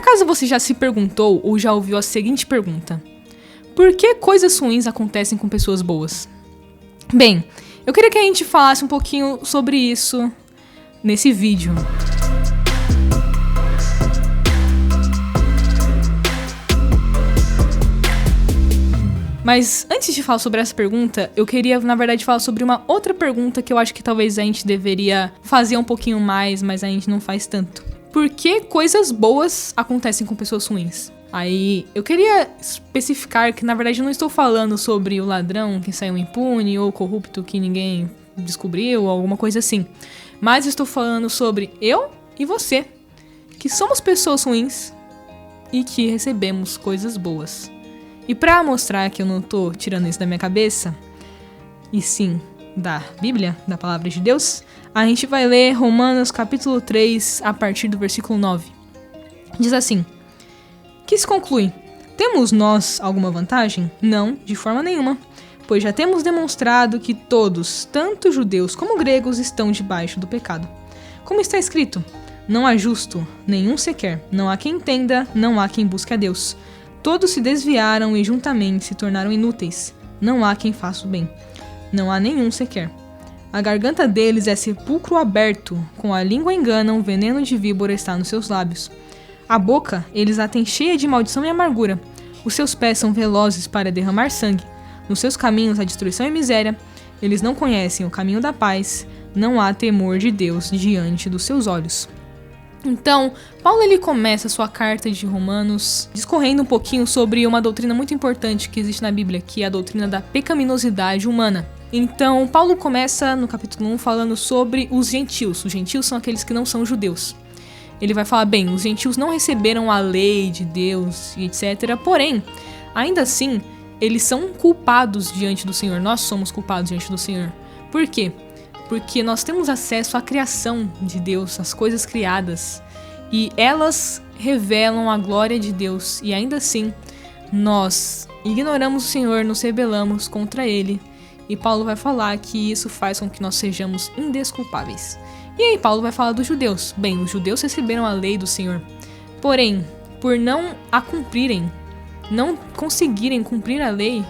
acaso você já se perguntou ou já ouviu a seguinte pergunta: por que coisas ruins acontecem com pessoas boas? Bem, eu queria que a gente falasse um pouquinho sobre isso nesse vídeo. Mas antes de falar sobre essa pergunta, eu queria, na verdade, falar sobre uma outra pergunta que eu acho que talvez a gente deveria fazer um pouquinho mais, mas a gente não faz tanto. Por que coisas boas acontecem com pessoas ruins? Aí, eu queria especificar que, na verdade, eu não estou falando sobre o ladrão que saiu impune ou o corrupto que ninguém descobriu, ou alguma coisa assim. Mas eu estou falando sobre eu e você, que somos pessoas ruins e que recebemos coisas boas. E pra mostrar que eu não tô tirando isso da minha cabeça, e sim da Bíblia, da Palavra de Deus, a gente vai ler Romanos capítulo 3, a partir do versículo 9. Diz assim: que se conclui? Temos nós alguma vantagem? Não, de forma nenhuma, pois já temos demonstrado que todos, tanto judeus como gregos, estão debaixo do pecado. Como está escrito: não há justo, nenhum sequer, não há quem entenda, não há quem busque a Deus. Todos se desviaram e juntamente se tornaram inúteis. Não há quem faça o bem. Não há nenhum sequer. A garganta deles é sepulcro aberto, com a língua enganam, veneno de víbora está nos seus lábios. A boca eles a têm cheia de maldição e amargura. Os seus pés são velozes para derramar sangue. Nos seus caminhos a destruição e miséria. Eles não conhecem o caminho da paz. Não há temor de Deus diante dos seus olhos. Então, Paulo ele começa a sua carta de Romanos discorrendo um pouquinho sobre uma doutrina muito importante que existe na Bíblia, que é a doutrina da pecaminosidade humana. Então, Paulo começa no capítulo 1 falando sobre os gentios. Os gentios são aqueles que não são judeus. Ele vai falar, bem, os gentios não receberam a lei de Deus e etc. Porém, ainda assim, eles são culpados diante do Senhor. Nós somos culpados diante do Senhor. Por quê? Porque nós temos acesso à criação de Deus, às coisas criadas, e elas revelam a glória de Deus, e ainda assim, nós ignoramos o Senhor, nos rebelamos contra Ele, e Paulo vai falar que isso faz com que nós sejamos indesculpáveis. E aí Paulo vai falar dos judeus. Bem, os judeus receberam a lei do Senhor, porém, por não a cumprirem, não conseguirem cumprir a lei,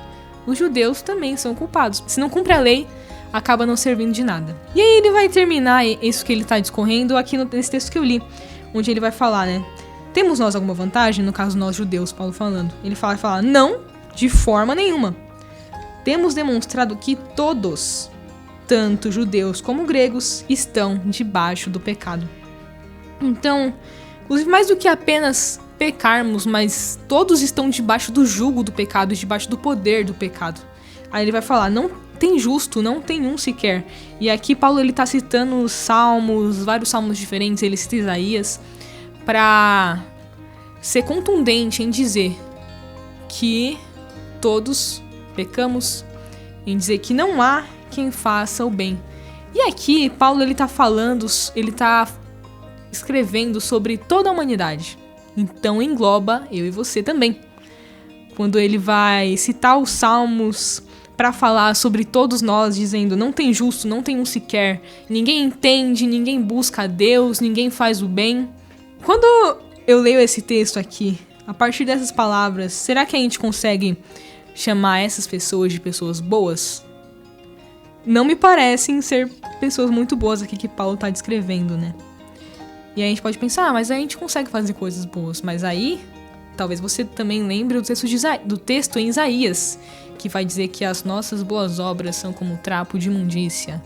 os judeus também são culpados. Se não cumpre a lei, acaba não servindo de nada. E aí ele vai terminar isso que ele está discorrendo aqui nesse texto que eu li, onde ele vai falar, né? Temos nós alguma vantagem? No caso, nós judeus, Paulo falando. Ele fala, não, de forma nenhuma. Temos demonstrado que todos, tanto judeus como gregos, estão debaixo do pecado. Então, inclusive mais do que apenas pecarmos, mas todos estão debaixo do jugo do pecado, debaixo do poder do pecado. Aí ele vai falar, não tem justo, não tem um sequer. E aqui Paulo ele tá citando os salmos, vários salmos diferentes, ele cita Isaías, para ser contundente em dizer que todos pecamos, em dizer que não há quem faça o bem. E aqui Paulo ele tá falando, ele tá escrevendo sobre toda a humanidade. Então engloba eu e você também. Quando ele vai citar os salmos para falar sobre todos nós, dizendo, não tem justo, não tem um sequer, ninguém entende, ninguém busca a Deus, ninguém faz o bem. Quando eu leio esse texto aqui, a partir dessas palavras, será que a gente consegue chamar essas pessoas de pessoas boas? Não me parecem ser pessoas muito boas aqui que Paulo está descrevendo, né? E aí a gente pode pensar, mas a gente consegue fazer coisas boas, mas aí talvez você também lembre do texto em Isaías, que vai dizer que as nossas boas obras são como trapo de imundícia.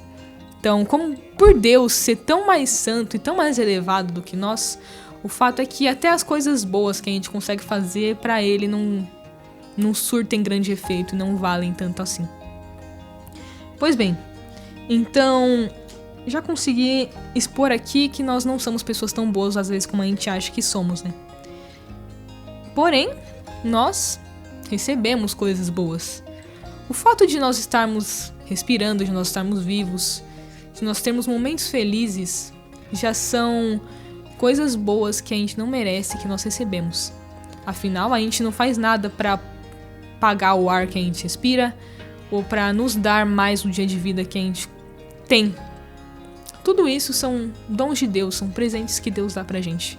Então, como por Deus ser tão mais santo e tão mais elevado do que nós, o fato é que até as coisas boas que a gente consegue fazer para Ele não surtem grande efeito e não valem tanto assim. Pois bem, então já consegui expor aqui que nós não somos pessoas tão boas às vezes como a gente acha que somos, né? Porém, nós recebemos coisas boas. O fato de nós estarmos respirando, de nós estarmos vivos, de nós termos momentos felizes, já são coisas boas que a gente não merece, que nós recebemos. Afinal, a gente não faz nada para pagar o ar que a gente respira ou para nos dar mais um dia de vida que a gente tem. Tudo isso são dons de Deus, são presentes que Deus dá pra gente.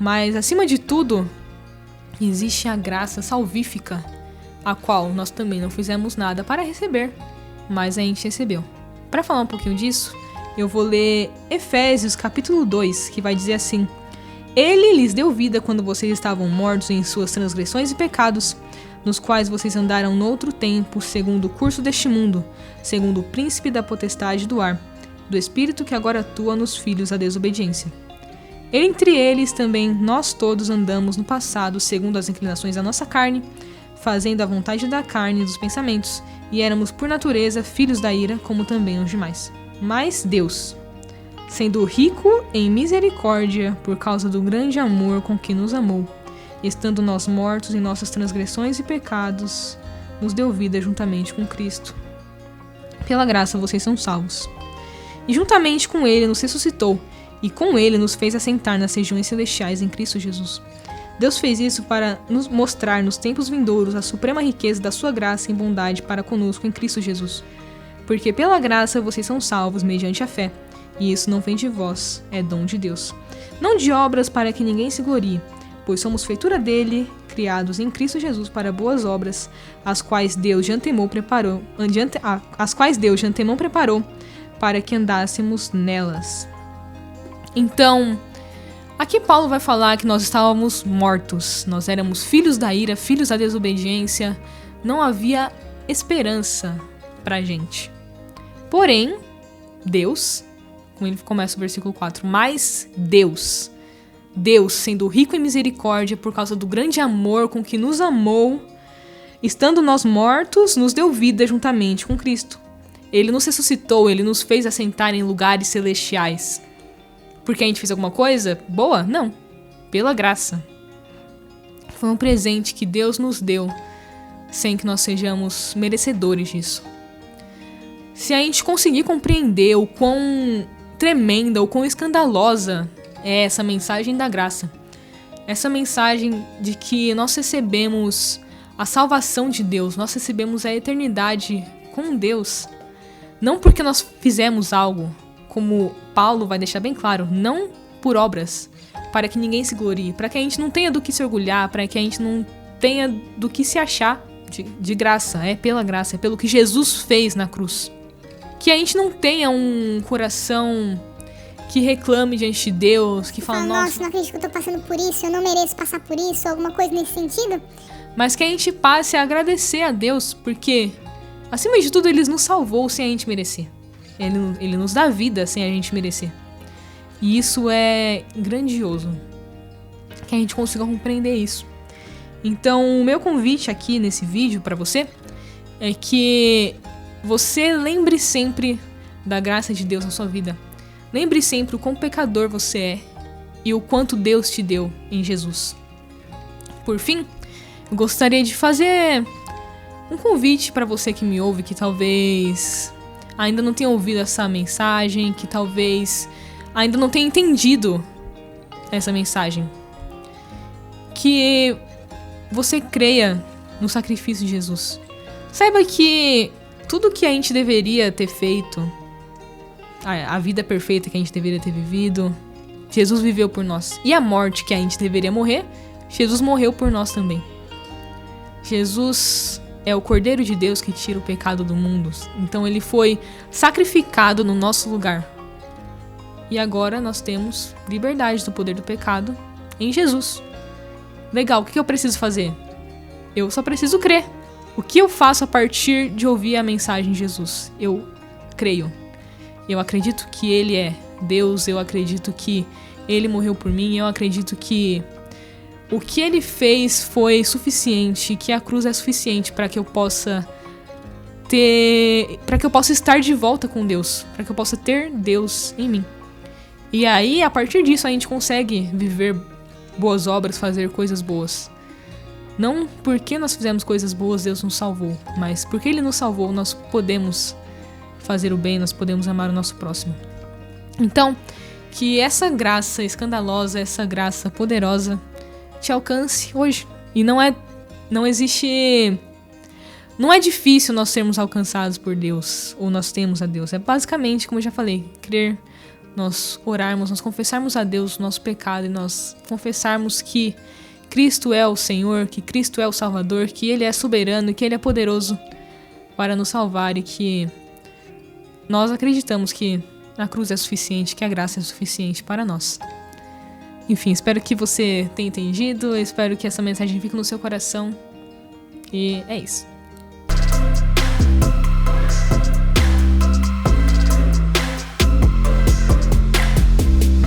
Mas, acima de tudo, existe a graça salvífica, a qual nós também não fizemos nada para receber, mas a gente recebeu. Para falar um pouquinho disso, eu vou ler Efésios capítulo 2, que vai dizer assim: Ele lhes deu vida quando vocês estavam mortos em suas transgressões e pecados, nos quais vocês andaram noutro tempo, segundo o curso deste mundo, segundo o príncipe da potestade do ar, do espírito que agora atua nos filhos da desobediência. Entre eles também nós todos andamos no passado, segundo as inclinações da nossa carne, fazendo a vontade da carne e dos pensamentos, e éramos por natureza filhos da ira, como também os demais. Mas Deus, sendo rico em misericórdia, por causa do grande amor com que nos amou, estando nós mortos em nossas transgressões e pecados, nos deu vida juntamente com Cristo. Pela graça vocês são salvos. E juntamente com Ele nos ressuscitou, e com Ele nos fez assentar nas regiões celestiais em Cristo Jesus. Deus fez isso para nos mostrar nos tempos vindouros a suprema riqueza da sua graça e bondade para conosco em Cristo Jesus. Porque pela graça vocês são salvos mediante a fé, e isso não vem de vós, é dom de Deus. Não de obras para que ninguém se glorie, pois somos feitura dele, criados em Cristo Jesus para boas obras, as quais Deus de antemão preparou para que andássemos nelas. Então, aqui Paulo vai falar que nós estávamos mortos, nós éramos filhos da ira, filhos da desobediência, não havia esperança pra gente. Porém, Deus, como ele começa o versículo 4, mas Deus, sendo rico em misericórdia por causa do grande amor com que nos amou, estando nós mortos, nos deu vida juntamente com Cristo. Ele nos ressuscitou, ele nos fez assentar em lugares celestiais. Porque a gente fez alguma coisa boa? Não. Pela graça. Foi um presente que Deus nos deu, sem que nós sejamos merecedores disso. Se a gente conseguir compreender o quão tremenda, o quão escandalosa é essa mensagem da graça, essa mensagem de que nós recebemos a salvação de Deus, nós recebemos a eternidade com Deus, não porque nós fizemos algo, como Paulo vai deixar bem claro, não por obras, para que ninguém se glorie, para que a gente não tenha do que se orgulhar, para que a gente não tenha do que se achar de graça, é pela graça, é pelo que Jesus fez na cruz. Que a gente não tenha um coração que reclame diante de Deus, que fala, nossa, não acredito que eu tô passando por isso, eu não mereço passar por isso, alguma coisa nesse sentido. Mas que a gente passe a agradecer a Deus, porque, acima de tudo, Ele nos salvou sem a gente merecer. Ele nos dá vida sem a gente merecer. E isso é grandioso, que a gente consiga compreender isso. Então, o meu convite aqui nesse vídeo pra você é que você lembre sempre da graça de Deus na sua vida. Lembre sempre o quão pecador você é e o quanto Deus te deu em Jesus. Por fim, eu gostaria de fazer um convite para você que me ouve, que talvez ainda não tenha ouvido essa mensagem, que talvez ainda não tenha entendido essa mensagem. Que você creia no sacrifício de Jesus. Saiba que tudo que a gente deveria ter feito, a vida perfeita que a gente deveria ter vivido, Jesus viveu por nós. E a morte que a gente deveria morrer, Jesus morreu por nós também. Jesus é o Cordeiro de Deus que tira o pecado do mundo. Então ele foi sacrificado no nosso lugar. E agora nós temos liberdade do poder do pecado em Jesus. Legal, o que eu preciso fazer? Eu só preciso crer. O que eu faço a partir de ouvir a mensagem de Jesus? Eu creio. Eu acredito que Ele é Deus, eu acredito que Ele morreu por mim, eu acredito que o que Ele fez foi suficiente, que a cruz é suficiente para que eu possa estar de volta com Deus, para que eu possa ter Deus em mim. E aí, a partir disso, a gente consegue viver boas obras, fazer coisas boas. Não porque nós fizemos coisas boas, Deus nos salvou, mas porque Ele nos salvou, nós podemos fazer o bem, nós podemos amar o nosso próximo. Então, que essa graça escandalosa, essa graça poderosa te alcance hoje. E não é difícil nós sermos alcançados por Deus, ou nós temos a Deus. É basicamente, como eu já falei, crer nós orarmos, nós confessarmos a Deus o nosso pecado e nós confessarmos que Cristo é o Senhor, que Cristo é o Salvador, que Ele é soberano, que Ele é poderoso para nos salvar e que nós acreditamos que a cruz é suficiente, que a graça é suficiente para nós. Enfim, espero que você tenha entendido, espero que essa mensagem fique no seu coração e é isso.